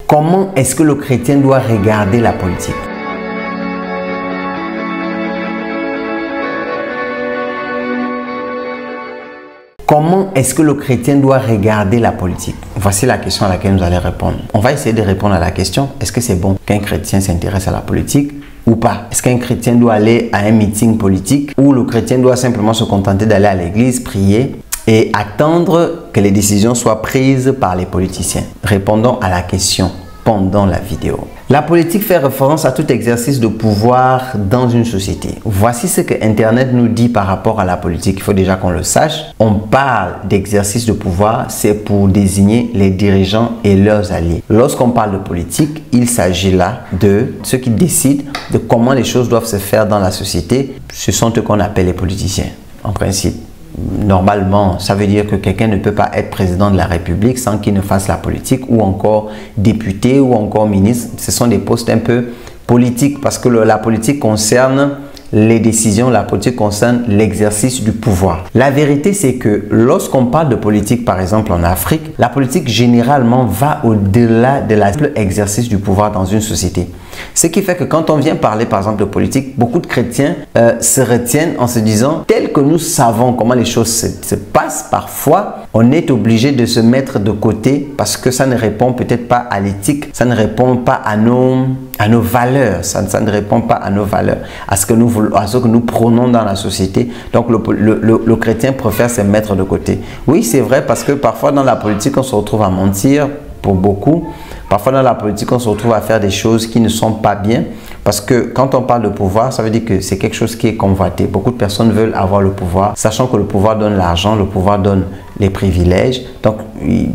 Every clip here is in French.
Comment est-ce que le chrétien doit regarder la politique? Comment est-ce que le chrétien doit regarder la politique? Voici la question à laquelle nous allons répondre. On va essayer de répondre à la question, est-ce que c'est bon qu'un chrétien s'intéresse à la politique ou pas? Est-ce qu'un chrétien doit aller à un meeting politique ou le chrétien doit simplement se contenter d'aller à l'église, prier et attendre que les décisions soient prises par les politiciens? Répondons à la question pendant la vidéo. La politique fait référence à tout exercice de pouvoir dans une société. Voici ce que Internet nous dit par rapport à la politique. Il faut déjà qu'on le sache. On parle d'exercice de pouvoir, c'est pour désigner les dirigeants et leurs alliés. Lorsqu'on parle de politique, il s'agit là de ceux qui décident de comment les choses doivent se faire dans la société. Ce sont eux qu'on appelle les politiciens, en principe. Normalement, ça veut dire que quelqu'un ne peut pas être président de la République sans qu'il ne fasse la politique, ou encore député ou encore ministre. Ce sont des postes un peu politiques parce que la politique concerne les décisions, la politique concerne l'exercice du pouvoir. La vérité, c'est que lorsqu'on parle de politique, par exemple en Afrique, la politique généralement va au-delà de l'exercice du pouvoir dans une société. Ce qui fait que quand on vient parler par exemple de politique, beaucoup de chrétiens se retiennent en se disant, tel que nous savons comment les choses se passent, parfois on est obligé de se mettre de côté parce que ça ne répond peut-être pas à l'éthique, ça ne répond pas à nos valeurs, ça ne répond pas à nos valeurs, à ce que nous prônons dans la société. Donc le chrétien préfère se mettre de côté. Oui, c'est vrai, parce que parfois dans la politique on se retrouve à mentir pour beaucoup. Parfois dans la politique, on se retrouve à faire des choses qui ne sont pas bien parce que quand on parle de pouvoir, ça veut dire que c'est quelque chose qui est convoité. Beaucoup de personnes veulent avoir le pouvoir, sachant que le pouvoir donne l'argent, le pouvoir donne les privilèges. Donc,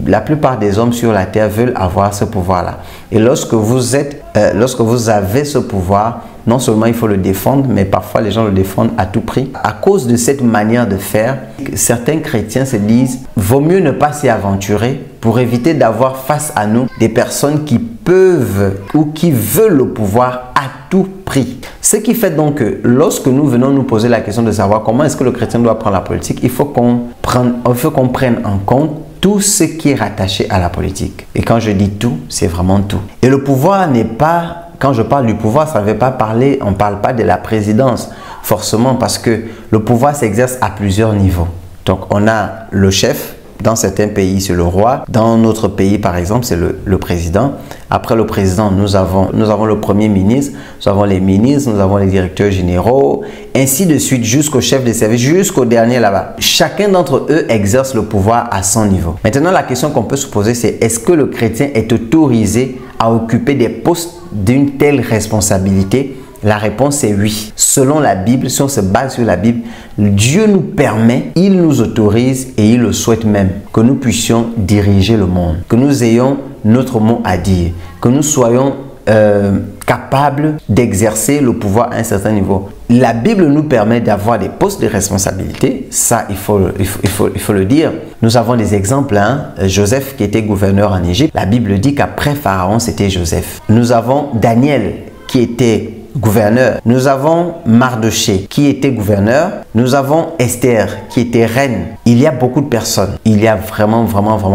la plupart des hommes sur la terre veulent avoir ce pouvoir-là. Et lorsque vous avez ce pouvoir, non seulement il faut le défendre, mais parfois les gens le défendent à tout prix. À cause de cette manière de faire, certains chrétiens se disent « vaut mieux ne pas s'y aventurer » pour éviter d'avoir face à nous des personnes qui peuvent ou qui veulent le pouvoir à tout prix. Ce qui fait donc que lorsque nous venons nous poser la question de savoir comment est-ce que le chrétien doit prendre la politique, il faut qu'on prenne en compte tout ce qui est rattaché à la politique. Et quand je dis tout, c'est vraiment tout. Et le pouvoir n'est pas... Quand je parle du pouvoir, ça ne veut pas parler, on ne parle pas de la présidence, forcément, parce que le pouvoir s'exerce à plusieurs niveaux. Donc, on a le chef. Dans certains pays, c'est le roi. Dans notre pays, par exemple, c'est le président. Après le président, nous avons le premier ministre, nous avons les ministres, nous avons les directeurs généraux, ainsi de suite, jusqu'au chef de service, jusqu'au dernier là-bas. Chacun d'entre eux exerce le pouvoir à son niveau. Maintenant, la question qu'on peut se poser, c'est est-ce que le chrétien est autorisé à occuper des postes d'une telle responsabilité? La réponse est oui. Selon la Bible, si on se base sur la Bible, Dieu nous permet, il nous autorise et il le souhaite même que nous puissions diriger le monde, que nous ayons notre mot à dire, que nous soyons capables d'exercer le pouvoir à un certain niveau. La Bible nous permet d'avoir des postes de responsabilité, ça il faut le dire. Nous avons des exemples, hein? Joseph qui était gouverneur en Égypte, la Bible dit qu'après Pharaon c'était Joseph. Nous avons Daniel qui était gouverneur. Nous avons Mardoché qui était gouverneur. Nous avons Esther qui était reine. Il y a beaucoup de personnes. Il y a vraiment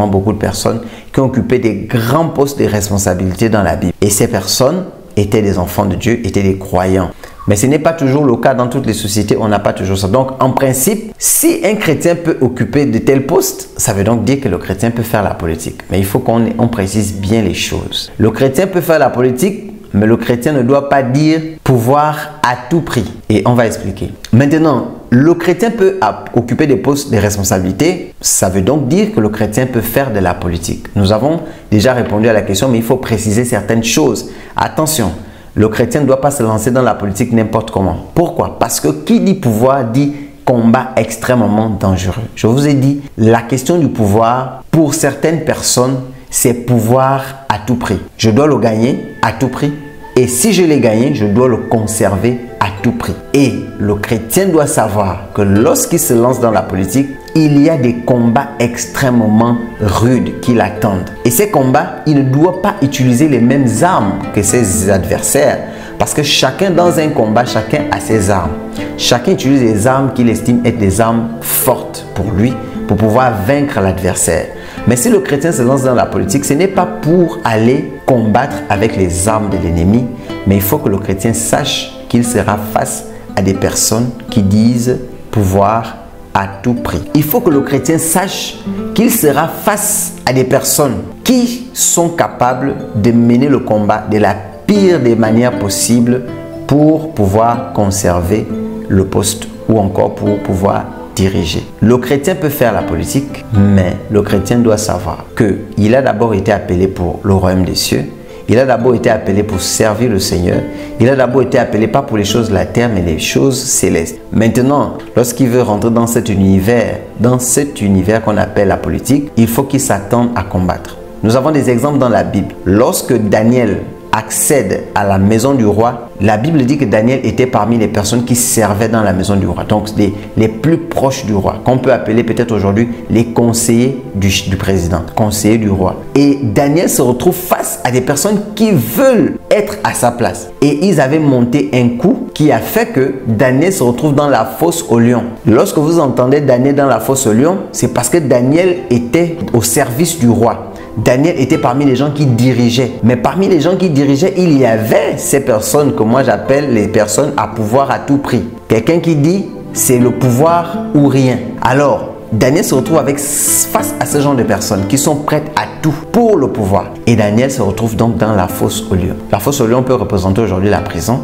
beaucoup de personnes qui ont occupé des grands postes de responsabilité dans la Bible. Et ces personnes étaient des enfants de Dieu, étaient des croyants. Mais ce n'est pas toujours le cas dans toutes les sociétés, on n'a pas toujours ça. Donc, en principe, si un chrétien peut occuper de tels postes, ça veut donc dire que le chrétien peut faire la politique. Mais il faut qu'on précise bien les choses. Le chrétien peut faire la politique, mais le chrétien ne doit pas dire pouvoir à tout prix. Et on va expliquer. Maintenant, le chrétien peut occuper des postes de responsabilité. Ça veut donc dire que le chrétien peut faire de la politique. Nous avons déjà répondu à la question, mais il faut préciser certaines choses. Attention, le chrétien ne doit pas se lancer dans la politique n'importe comment. Pourquoi? Parce que qui dit pouvoir dit combat extrêmement dangereux. Je vous ai dit, la question du pouvoir, pour certaines personnes, c'est pouvoir à tout prix. Je dois le gagner à tout prix. Et si je l'ai gagné, je dois le conserver à tout prix. Et le chrétien doit savoir que lorsqu'il se lance dans la politique, il y a des combats extrêmement rudes qui l'attendent. Et ces combats, il ne doit pas utiliser les mêmes armes que ses adversaires. Parce que chacun dans un combat, chacun a ses armes. Chacun utilise des armes qu'il estime être des armes fortes pour lui, pour pouvoir vaincre l'adversaire. Mais si le chrétien se lance dans la politique, ce n'est pas pour aller combattre avec les armes de l'ennemi, mais il faut que le chrétien sache qu'il sera face à des personnes qui disent pouvoir à tout prix. Il faut que le chrétien sache qu'il sera face à des personnes qui sont capables de mener le combat de la pire des manières possibles pour pouvoir conserver le poste ou encore pour pouvoir diriger. Le chrétien peut faire la politique, mais le chrétien doit savoir qu'il a d'abord été appelé pour le royaume des cieux. Il a d'abord été appelé pour servir le Seigneur. Il a d'abord été appelé pas pour les choses de la terre, mais les choses célestes. Maintenant, lorsqu'il veut rentrer dans cet univers qu'on appelle la politique, il faut qu'il s'attende à combattre. Nous avons des exemples dans la Bible. Lorsque Daniel accède à la maison du roi, la Bible dit que Daniel était parmi les personnes qui servaient dans la maison du roi. Donc, les plus proches du roi, qu'on peut appeler peut-être aujourd'hui les conseillers du président, conseillers du roi. Et Daniel se retrouve face à des personnes qui veulent être à sa place. Et ils avaient monté un coup qui a fait que Daniel se retrouve dans la fosse au lion. Lorsque vous entendez Daniel dans la fosse au lion, c'est parce que Daniel était au service du roi. Daniel était parmi les gens qui dirigeaient. Mais parmi les gens qui dirigeaient, il y avait ces personnes que moi j'appelle les personnes à pouvoir à tout prix. Quelqu'un qui dit c'est le pouvoir ou rien. Alors, Daniel se retrouve face à ce genre de personnes qui sont prêtes à tout pour le pouvoir. Et Daniel se retrouve donc dans la fosse au lion. La fosse au lion peut représenter aujourd'hui la prison.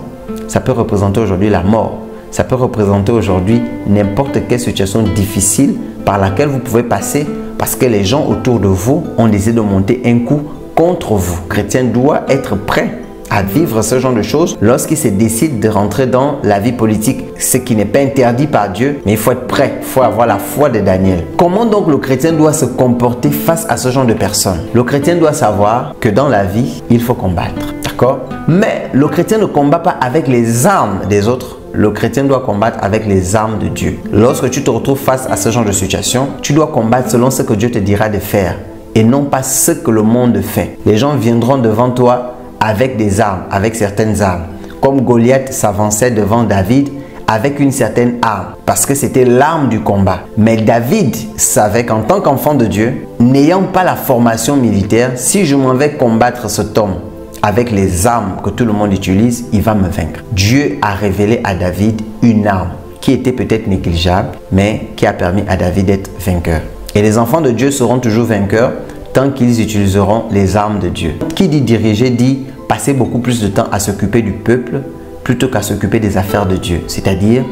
Ça peut représenter aujourd'hui la mort. Ça peut représenter aujourd'hui n'importe quelle situation difficile par laquelle vous pouvez passer parce que les gens autour de vous ont décidé de monter un coup contre vous. Le chrétien doit être prêt à vivre ce genre de choses lorsqu'il se décide de rentrer dans la vie politique, ce qui n'est pas interdit par Dieu, mais il faut être prêt, il faut avoir la foi de Daniel. Comment donc le chrétien doit se comporter face à ce genre de personnes? Le chrétien doit savoir que dans la vie, il faut combattre, d'accord? Mais le chrétien ne combat pas avec les armes des autres. Le chrétien doit combattre avec les armes de Dieu. Lorsque tu te retrouves face à ce genre de situation, tu dois combattre selon ce que Dieu te dira de faire et non pas ce que le monde fait. Les gens viendront devant toi avec des armes, avec certaines armes. Comme Goliath s'avançait devant David avec une certaine arme parce que c'était l'arme du combat. Mais David savait qu'en tant qu'enfant de Dieu, n'ayant pas la formation militaire, si je m'en vais combattre cet homme avec les armes que tout le monde utilise, il va me vaincre. Dieu a révélé à David une arme qui était peut-être négligeable, mais qui a permis à David d'être vainqueur. Et les enfants de Dieu seront toujours vainqueurs tant qu'ils utiliseront les armes de Dieu. Qui dit diriger dit passer beaucoup plus de temps à s'occuper du peuple plutôt qu'à s'occuper des affaires de Dieu. C'est-à-dire,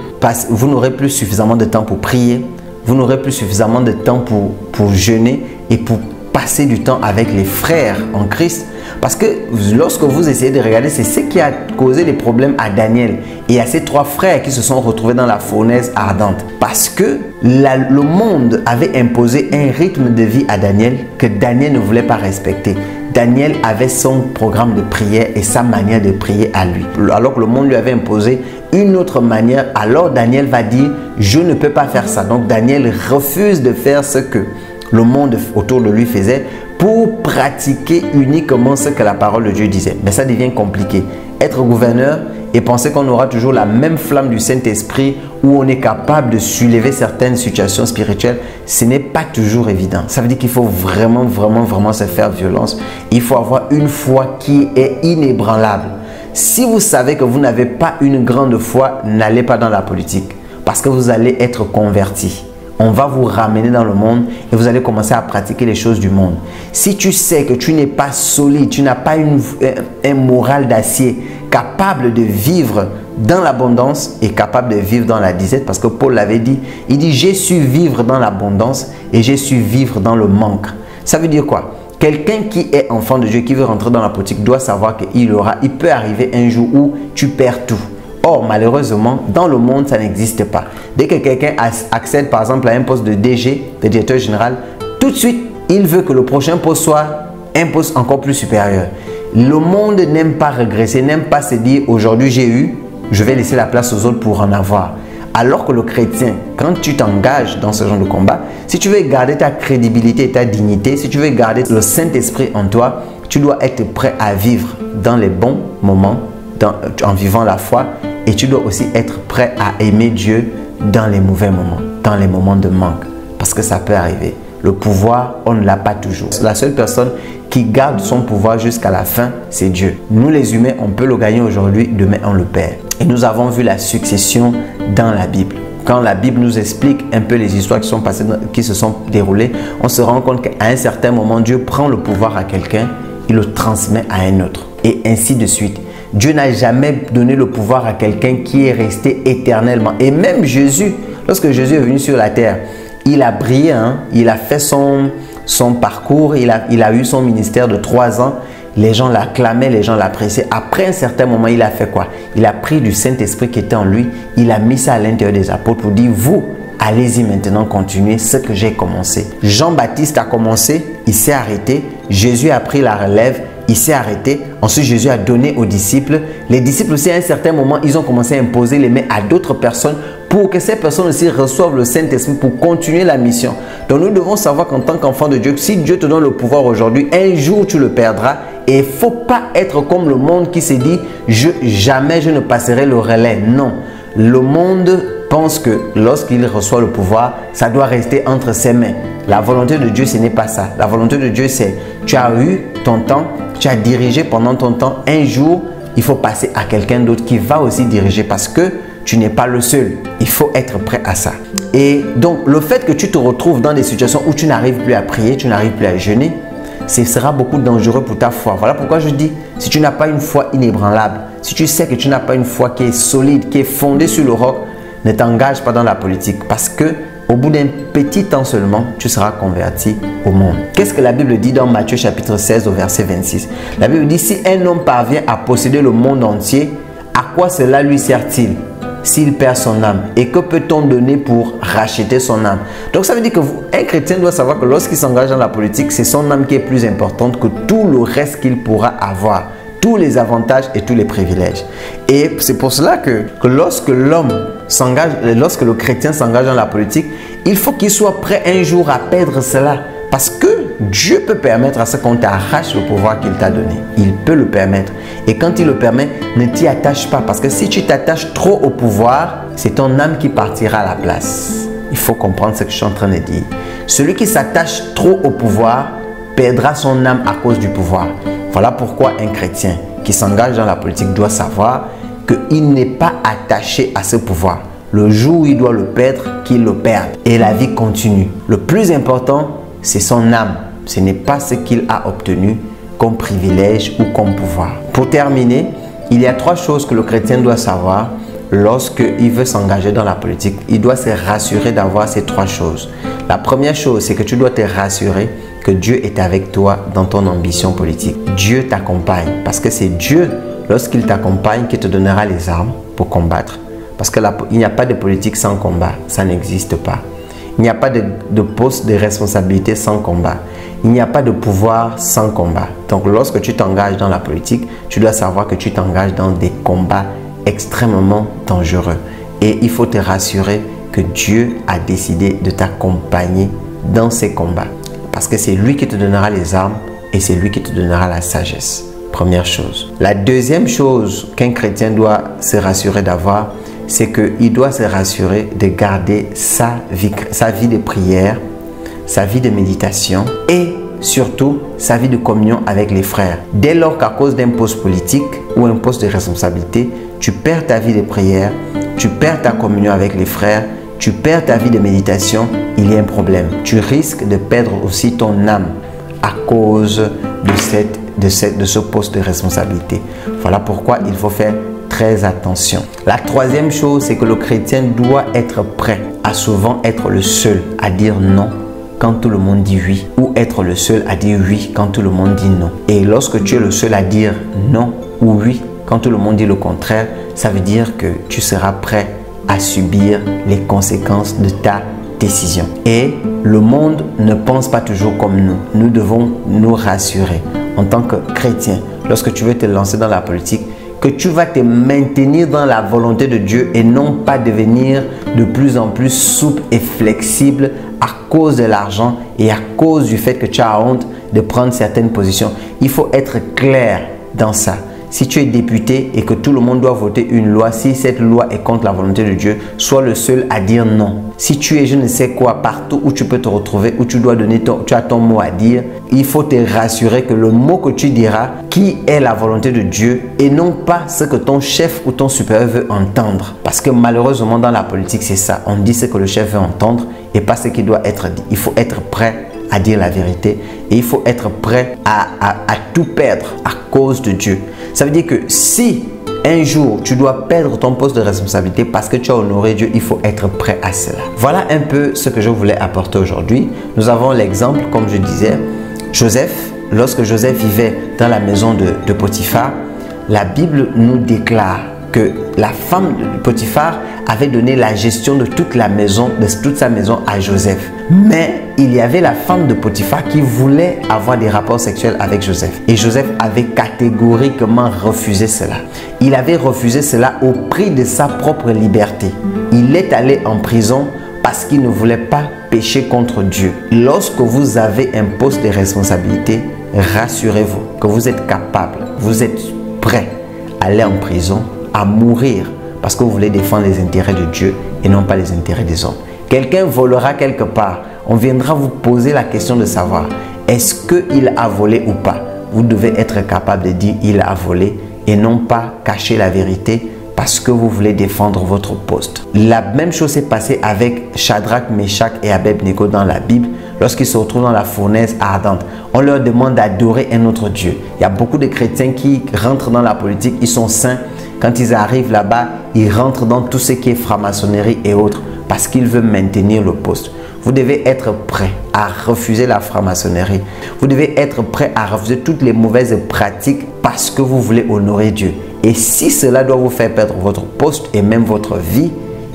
vous n'aurez plus suffisamment de temps pour prier, vous n'aurez plus suffisamment de temps pour jeûner et pour passer du temps avec les frères en Christ. Parce que lorsque vous essayez de regarder, c'est ce qui a causé les problèmes à Daniel et à ses trois frères qui se sont retrouvés dans la fournaise ardente. Parce que le monde avait imposé un rythme de vie à Daniel que Daniel ne voulait pas respecter. Daniel avait son programme de prière et sa manière de prier à lui. Alors que le monde lui avait imposé une autre manière, alors Daniel va dire « je ne peux pas faire ça ». Donc Daniel refuse de faire ce que le monde autour de lui faisait pour pratiquer uniquement ce que la parole de Dieu disait. Mais ça devient compliqué. Être gouverneur et penser qu'on aura toujours la même flamme du Saint-Esprit où on est capable de soulever certaines situations spirituelles, ce n'est pas toujours évident. Ça veut dire qu'il faut vraiment se faire violence. Il faut avoir une foi qui est inébranlable. Si vous savez que vous n'avez pas une grande foi, n'allez pas dans la politique parce que vous allez être converti. On va vous ramener dans le monde et vous allez commencer à pratiquer les choses du monde. Si tu sais que tu n'es pas solide, tu n'as pas un moral d'acier capable de vivre dans l'abondance et capable de vivre dans la disette, parce que Paul l'avait dit, il dit « j'ai su vivre dans l'abondance et j'ai su vivre dans le manque ». Ça veut dire quoi? Quelqu'un qui est enfant de Dieu, qui veut rentrer dans la politique, doit savoir qu'il peut arriver un jour où tu perds tout. Or, malheureusement, dans le monde, ça n'existe pas. Dès que quelqu'un accède, par exemple, à un poste de DG, de directeur général, tout de suite, il veut que le prochain poste soit un poste encore plus supérieur. Le monde n'aime pas régresser, n'aime pas se dire « aujourd'hui j'ai eu, je vais laisser la place aux autres pour en avoir ». Alors que le chrétien, quand tu t'engages dans ce genre de combat, si tu veux garder ta crédibilité et ta dignité, si tu veux garder le Saint-Esprit en toi, tu dois être prêt à vivre dans les bons moments, en vivant la foi, et tu dois aussi être prêt à aimer Dieu dans les mauvais moments, dans les moments de manque, parce que ça peut arriver. Le pouvoir, on ne l'a pas toujours. La seule personne qui garde son pouvoir jusqu'à la fin, c'est Dieu. Nous les humains, on peut le gagner aujourd'hui, demain on le perd. Et nous avons vu la succession dans la Bible. Quand la Bible nous explique un peu les histoires qui se sont déroulées, on se rend compte qu'à un certain moment, Dieu prend le pouvoir à quelqu'un, il le transmet à un autre. Et ainsi de suite. Dieu n'a jamais donné le pouvoir à quelqu'un qui est resté éternellement. Et même Jésus, lorsque Jésus est venu sur la terre, il a brillé, il a fait son parcours, il a eu son ministère de 3 ans. Les gens l'acclamaient, les gens l'appréciaient. Après un certain moment, il a fait quoi? Il a pris du Saint-Esprit qui était en lui, il a mis ça à l'intérieur des apôtres pour dire, vous, allez-y maintenant, continuez ce que j'ai commencé. Jean-Baptiste a commencé, il s'est arrêté. Jésus a pris la relève, il s'est arrêté. Ensuite, Jésus a donné aux disciples. Les disciples aussi, à un certain moment, ils ont commencé à imposer les mains à d'autres personnes pour que ces personnes aussi reçoivent le Saint-Esprit pour continuer la mission. Donc, nous devons savoir qu'en tant qu'enfant de Dieu, si Dieu te donne le pouvoir aujourd'hui, un jour, tu le perdras. Et il ne faut pas être comme le monde qui s'est dit, jamais je ne passerai le relais. Non, le monde pense que lorsqu'il reçoit le pouvoir, ça doit rester entre ses mains. La volonté de Dieu, ce n'est pas ça. La volonté de Dieu, c'est tu as eu ton temps, tu as dirigé pendant ton temps. Un jour, il faut passer à quelqu'un d'autre qui va aussi diriger parce que tu n'es pas le seul. Il faut être prêt à ça. Et donc, le fait que tu te retrouves dans des situations où tu n'arrives plus à prier, tu n'arrives plus à jeûner, ce sera beaucoup dangereux pour ta foi. Voilà pourquoi je dis, si tu n'as pas une foi inébranlable, si tu sais que tu n'as pas une foi qui est solide, qui est fondée sur le roc, ne t'engage pas dans la politique parce que au bout d'un petit temps seulement, tu seras converti au monde. Qu'est-ce que la Bible dit dans Matthieu chapitre 16 au verset 26? La Bible dit, si un homme parvient à posséder le monde entier, à quoi cela lui sert-il s'il perd son âme? Et que peut-on donner pour racheter son âme? Donc ça veut dire qu'un chrétien doit savoir que lorsqu'il s'engage dans la politique, c'est son âme qui est plus importante que tout le reste qu'il pourra avoir. Tous les avantages et tous les privilèges. Et c'est pour cela que lorsque l'homme s'engage, lorsque le chrétien s'engage dans la politique, il faut qu'il soit prêt un jour à perdre cela. Parce que Dieu peut permettre à ce qu'on t'arrache le pouvoir qu'il t'a donné. Il peut le permettre. Et quand il le permet, ne t'y attache pas. Parce que si tu t'attaches trop au pouvoir, c'est ton âme qui partira à la place. Il faut comprendre ce que je suis en train de dire. Celui qui s'attache trop au pouvoir perdra son âme à cause du pouvoir. Voilà pourquoi un chrétien qui s'engage dans la politique doit savoir qu'il n'est pas attaché à ce pouvoir. Le jour où il doit le perdre, qu'il le perde. Et la vie continue. Le plus important, c'est son âme. Ce n'est pas ce qu'il a obtenu comme privilège ou comme pouvoir. Pour terminer, il y a 3 choses que le chrétien doit savoir lorsqu'il veut s'engager dans la politique. Il doit se rassurer d'avoir ces 3 choses. La première chose, c'est que tu dois te rassurer que Dieu est avec toi dans ton ambition politique. Dieu t'accompagne parce que c'est Dieu, lorsqu'il t'accompagne, qui te donnera les armes pour combattre. Parce qu'il n'y a pas de politique sans combat, ça n'existe pas. Il n'y a pas de poste de responsabilité sans combat. Il n'y a pas de pouvoir sans combat. Donc lorsque tu t'engages dans la politique, tu dois savoir que tu t'engages dans des combats extrêmement dangereux. Et il faut te rassurer que Dieu a décidé de t'accompagner dans ces combats. Parce que c'est lui qui te donnera les armes et c'est lui qui te donnera la sagesse. Première chose. La deuxième chose qu'un chrétien doit se rassurer d'avoir, c'est qu'il doit se rassurer de garder sa vie de prière, sa vie de méditation et surtout sa vie de communion avec les frères. Dès lors qu'à cause d'un poste politique ou un poste de responsabilité, tu perds ta vie de prière, tu perds ta communion avec les frères, tu perds ta vie de méditation, il y a un problème. Tu risques de perdre aussi ton âme à cause de ce poste de responsabilité. Voilà pourquoi il faut faire très attention. La troisième chose, c'est que le chrétien doit être prêt à souvent être le seul à dire non quand tout le monde dit oui ou être le seul à dire oui quand tout le monde dit non. Et lorsque tu es le seul à dire non ou oui quand tout le monde dit le contraire, ça veut dire que tu seras prêt à subir les conséquences de ta décision. Et le monde ne pense pas toujours comme nous. Nous devons nous rassurer en tant que chrétien, lorsque tu veux te lancer dans la politique, que tu vas te maintenir dans la volonté de Dieu et non pas devenir de plus en plus souple et flexible à cause de l'argent et à cause du fait que tu as honte de prendre certaines positions. Il faut être clair dans ça. Si tu es député et que tout le monde doit voter une loi, si cette loi est contre la volonté de Dieu, sois le seul à dire non. Si tu es je ne sais quoi partout où tu peux te retrouver, où tu dois donner tu as ton mot à dire, il faut te rassurer que le mot que tu diras, qui est la volonté de Dieu et non pas ce que ton chef ou ton supérieur veut entendre. Parce que malheureusement dans la politique c'est ça, on dit ce que le chef veut entendre et pas ce qui doit être dit. Il faut être prêt à dire la vérité et il faut être prêt à tout perdre à cause de Dieu. Ça veut dire que si un jour tu dois perdre ton poste de responsabilité parce que tu as honoré Dieu, il faut être prêt à cela. Voilà un peu ce que je voulais apporter aujourd'hui. Nous avons l'exemple, comme je disais, Joseph. Lorsque Joseph vivait dans la maison de Potiphar, la Bible nous déclare que la femme de Potiphar avait donné la gestion de toute la maison, de toute sa maison à Joseph. Mais il y avait la femme de Potiphar qui voulait avoir des rapports sexuels avec Joseph. Et Joseph avait catégoriquement refusé cela. Il avait refusé cela au prix de sa propre liberté. Il est allé en prison parce qu'il ne voulait pas pécher contre Dieu. Lorsque vous avez un poste de responsabilité, rassurez-vous que vous êtes capable, vous êtes prêt à aller en prison, à mourir parce que vous voulez défendre les intérêts de Dieu et non pas les intérêts des hommes. Quelqu'un volera quelque part, on viendra vous poser la question de savoir est-ce qu'il a volé ou pas. Vous devez être capable de dire il a volé et non pas cacher la vérité parce que vous voulez défendre votre poste. La même chose s'est passée avec Shadrach, Meshach et Abednego dans la Bible lorsqu'ils se retrouvent dans la fournaise ardente. On leur demande d'adorer un autre Dieu. Il y a beaucoup de chrétiens qui rentrent dans la politique, ils sont saints. Quand ils arrivent là-bas, ils rentrent dans tout ce qui est franc-maçonnerie et autres parce qu'ils veulent maintenir le poste. Vous devez être prêt à refuser la franc-maçonnerie. Vous devez être prêt à refuser toutes les mauvaises pratiques parce que vous voulez honorer Dieu. Et si cela doit vous faire perdre votre poste et même votre vie,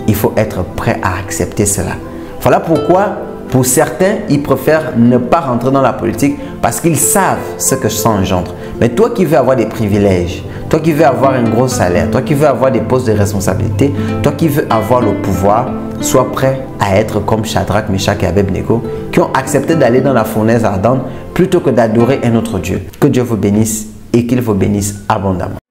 il faut être prêt à accepter cela. Voilà pourquoi, pour certains, ils préfèrent ne pas rentrer dans la politique parce qu'ils savent ce que ça engendre. Mais toi qui veux avoir des privilèges, toi qui veux avoir un gros salaire, toi qui veux avoir des postes de responsabilité, toi qui veux avoir le pouvoir, sois prêt à être comme Shadrach, Meshach et Abednego qui ont accepté d'aller dans la fournaise ardente plutôt que d'adorer un autre Dieu. Que Dieu vous bénisse et qu'il vous bénisse abondamment.